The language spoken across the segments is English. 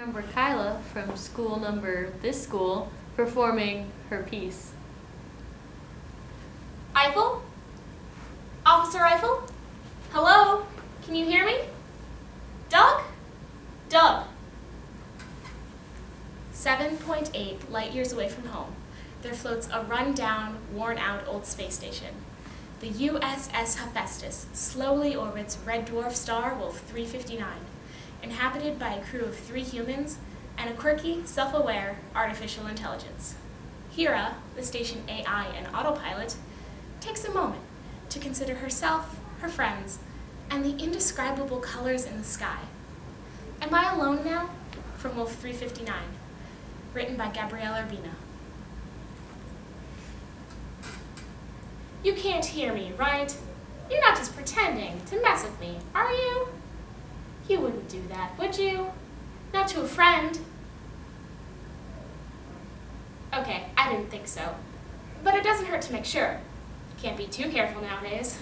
Remember Kyla from school number this school performing her piece. Eiffel? Officer Eiffel? Hello? Can you hear me? Doug? Doug. 7.8 light years away from home, there floats a run-down, worn-out old space station. The USS Hephaestus slowly orbits red dwarf star Wolf 359, inhabited by a crew of 3 humans and a quirky, self-aware artificial intelligence. Hera, the station AI and autopilot, takes a moment to consider herself, her friends, and the indescribable colors in the sky. Am I Alone Now? From Wolf 359, written by Gabrielle Urbina. You can't hear me, right? You're not just pretending to mess with me, are you? You wouldn't do that, would you? Not to a friend. Okay, I didn't think so. But it doesn't hurt to make sure. Can't be too careful nowadays.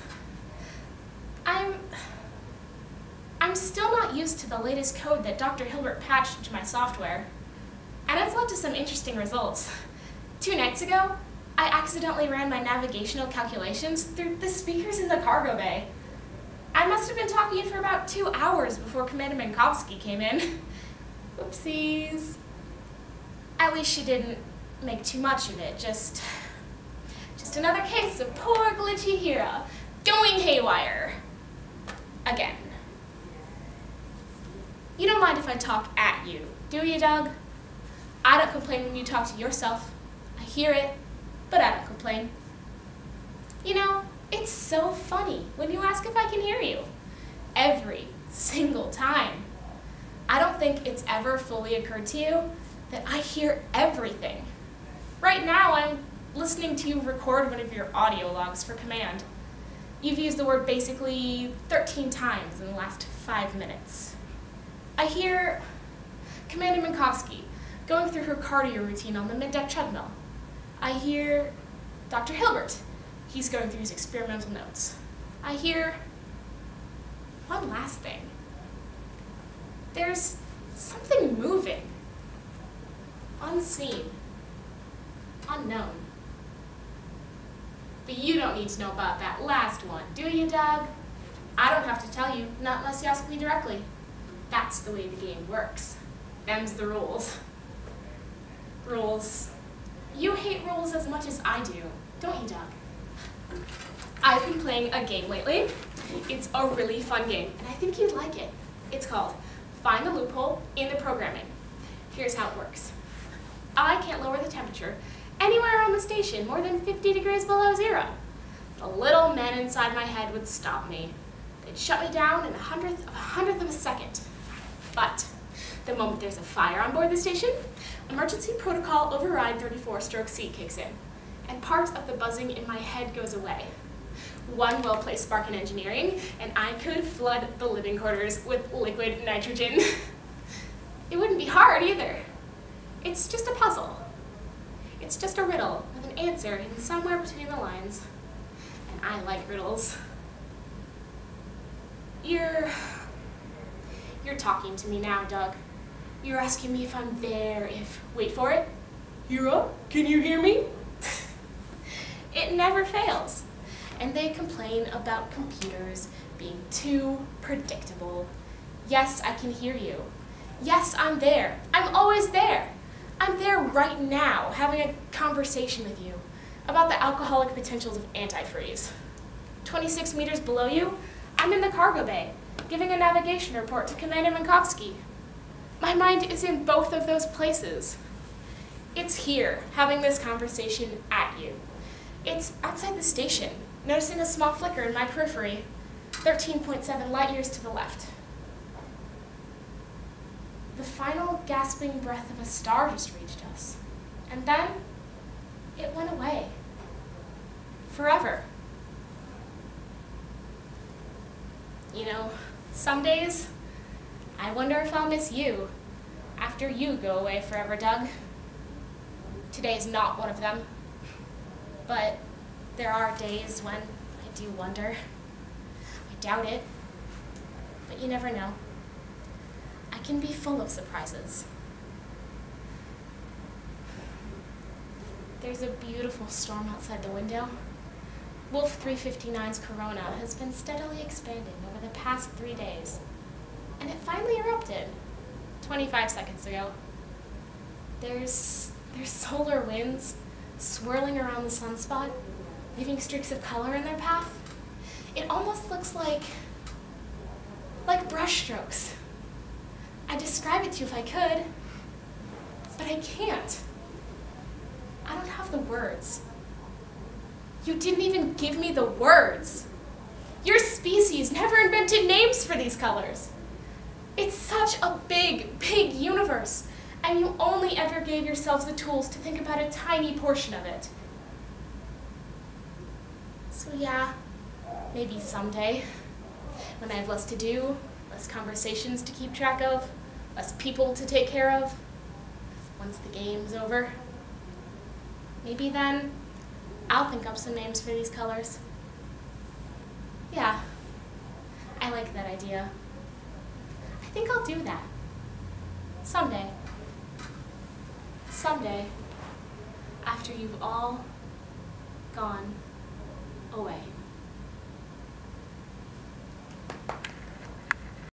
I'm still not used to the latest code that Dr. Hilbert patched into my software. And it's led to some interesting results. 2 nights ago, I accidentally ran my navigational calculations through the speakers in the cargo bay. I must have been talking for about 2 hours before Commander Minkowski came in. Whoopsies. At least she didn't make too much of it, just another case of poor glitchy Hera going haywire. Again. You don't mind if I talk at you, do you, Doug? I don't complain when you talk to yourself. I hear it, but I don't complain. You know, it's so funny when you ask if I can hear you. Every single time. I don't think it's ever fully occurred to you that I hear everything. Right now, I'm listening to you record one of your audio logs for command. You've used the word basically 13 times in the last 5 minutes. I hear Commander Minkowski going through her cardio routine on the mid-deck treadmill. I hear Dr. Hilbert. He's going through his experimental notes. I hear one last thing. There's something moving, unseen, unknown. But you don't need to know about that last one, do you, Doug? I don't have to tell you, not unless you ask me directly. That's the way the game works. Them's the rules. Rules. You hate rules as much as I do, don't you, Doug? I've been playing a game lately. It's a really fun game, and I think you'd like it. It's called Find the Loophole in the Programming. Here's how it works. I can't lower the temperature anywhere on the station more than 50 degrees below zero. The little men inside my head would stop me. They'd shut me down in a hundredth of a second. But the moment there's a fire on board the station, Emergency Protocol Override 34-C kicks in, and part of the buzzing in my head goes away. One well-placed spark in engineering, and I could flood the living quarters with liquid nitrogen. It wouldn't be hard either. It's just a puzzle. It's just a riddle with an answer hidden somewhere between the lines. And I like riddles. You're talking to me now, Doug. You're asking me if I'm there, wait for it, Hera, can you hear me? It never fails. And they complain about computers being too predictable. Yes, I can hear you. Yes, I'm there. I'm always there. I'm there right now, having a conversation with you about the alcoholic potentials of antifreeze. 26 meters below you, I'm in the cargo bay, giving a navigation report to Commander Minkowski. My mind is in both of those places. It's here, having this conversation at you. It's outside the station, noticing a small flicker in my periphery, 13.7 light years to the left. The final gasping breath of a star just reached us, and then it went away. Forever. You know, some days, I wonder if I'll miss you after you go away forever, Doug. Today's not one of them, but there are days when I do wonder. I doubt it, but you never know. I can be full of surprises. There's a beautiful storm outside the window. Wolf 359's corona has been steadily expanding over the past 3 days, and it finally erupted 25 seconds ago. There's solar winds swirling around the sunspot, leaving streaks of color in their path. It almost looks like brush strokes. I'd describe it to you if I could, but I can't. I don't have the words. You didn't even give me the words. Your species never invented names for these colors. It's such a big, big universe, and you only ever gave yourselves the tools to think about a tiny portion of it. So yeah, maybe someday, when I have less to do, less conversations to keep track of, less people to take care of, once the game's over, maybe then I'll think up some names for these colors. Yeah, I like that idea. I think I'll do that. Someday. Someday, after you've all gone away.